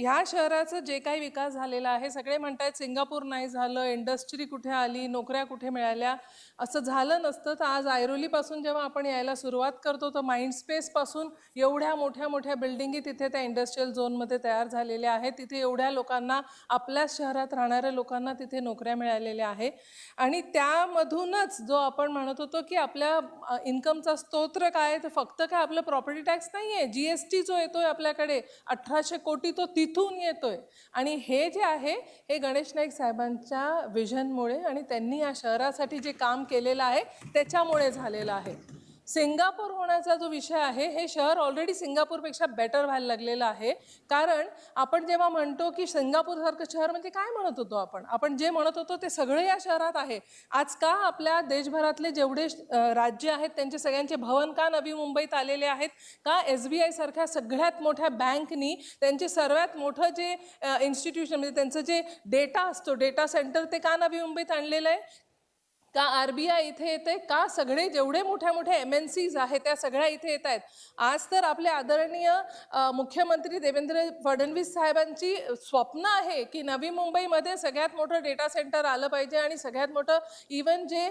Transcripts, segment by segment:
ह्या शहराचा जे काही विकास झालेला आहे, सगळे म्हणतात सिंगापूर नाही झालं, इंडस्ट्री कुठे आली, नोकऱ्या कुठे मिळाल्या, असं झालं नसतं. तर आज ऐरोलीपासून जेव्हा आपण यायला सुरुवात करतो तर माइंडस्पेसपासून एवढ्या मोठ्या मोठ्या बिल्डिंगी तिथे त्या इंडस्ट्रियल झोनमध्ये तयार झालेल्या आहेत. तिथे एवढ्या लोकांना, आपल्याच शहरात राहणाऱ्या लोकांना तिथे नोकऱ्या मिळालेल्या आहे. आणि त्यामधूनच जो आपण म्हणत होतो की आपल्या इन्कमचा स्तोत्र काय, तर फक्त काय आपलं प्रॉपर्टी टॅक्स नाही आहे, GST जो येतोय आपल्याकडे 1800 कोटी तो तिथून येतोय. आणि हे जे आहे हे गणेश नाईक साहेबांच्या विजनमुळे आणि त्यांनी या शहरासाठी जे काम केलेलं आहे त्याच्यामुळे झालेलं आहे. सिंगापूर होण्याचा जो विषय आहे, हे शहर ऑलरेडी सिंगापूरपेक्षा बेटर व्हायला लागलेलं आहे. कारण आपण जेव्हा म्हणतो की सिंगापूरसारखं शहर म्हणजे काय म्हणत होतो आपण जे म्हणत होतो ते सगळे या शहरात आहे. आज का आपल्या देशभरातले जेवढे राज्य आहेत त्यांचे सगळ्यांचे भवन का नवी मुंबईत आलेले आहेत, का SBI सारख्या सगळ्यात मोठ्या बँकनी त्यांचे सर्वात मोठं जे इन्स्टिट्यूशन म्हणजे त्यांचं जे डेटा असतो, डेटा सेंटर, ते का नवी मुंबईत आणलेलं आहे, का RBI इथे येते, का सगळे जेवढे मोठ्या मोठ्या MNCs आहेत त्या सगळ्या इथे येत आहेत. आज तर आपले आदरणीय मुख्यमंत्री देवेंद्र फडणवीस साहेबांची स्वप्न आहे की नवी मुंबईमध्ये सगळ्यात मोठं डेटा सेंटर आलं पाहिजे आणि सगळ्यात मोठं इवन जे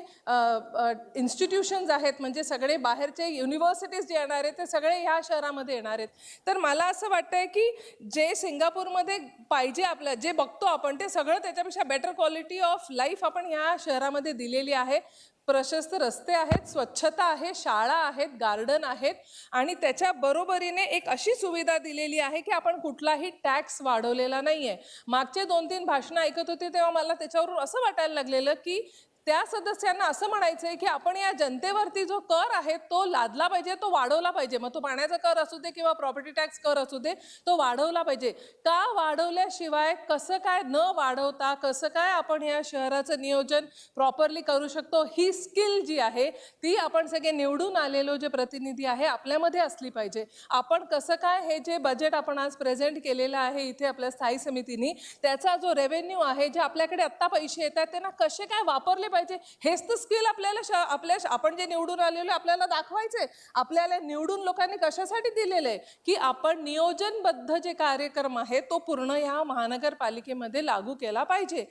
इन्स्टिट्यूशन्स आहेत म्हणजे सगळे बाहेरचे युनिव्हर्सिटीज जे येणार आहेत ते सगळे ह्या शहरामध्ये येणार आहेत. तर मला असं वाटतंय की जे सिंगापूरमध्ये पाहिजे आपलं जे बघतो आपण ते सगळं त्याच्यापेक्षा बेटर क्वालिटी ऑफ लाईफ आपण ह्या शहरामध्ये दिलेली आहे. प्रशस्त रस्ते आहेत, स्वच्छता आहे, शाळा आहेत, गार्डन आहेत आणि त्याच्या बरोबरीने एक अशी सुविधा दिलेली आहे की आपण कुठलाही टॅक्स वाढवलेला नाहीये. मागचे 2-3 भाषणं ऐकत होते तेव्हा मला त्याच्यावरून असं वाटायला लागलेलं की त्या सदस्यांना असं म्हणायचंय की आपण या जनतेवरती जो कर आहे तो लादला पाहिजे, तो वाढवला पाहिजे. मग तो पाण्याचा कर असू दे किंवा प्रॉपर्टी टॅक्स कर असू दे, तो वाढवला पाहिजे. का वाढवल्याशिवाय कसं काय न वाढवता कसं काय आपण या शहराचं नियोजन प्रॉपरली करू शकतो, ही स्किल जी आहे ती आपण सगळे निवडून आलेलो जे प्रतिनिधी आहे आपल्यामध्ये असली पाहिजे. आपण कसं काय हे जे बजेट आपण आज प्रेझेंट केलेलं आहे इथे आपल्या स्थायी समितीने, त्याचा जो रेव्हेन्यू आहे, जे आपल्याकडे आत्ता पैसे येतात त्यांना कसे काय वापरले पाहिजे, हेच तर स्किल आपल्याला आपण जे निवडून आलेलो आपल्याला दाखवायचे. आपल्याला निवडून लोकांनी कशासाठी दिलेलं आहे की आपण नियोजनबद्ध जे कार्यक्रम आहे तो पूर्ण ह्या महानगरपालिकेमध्ये लागू केला पाहिजे.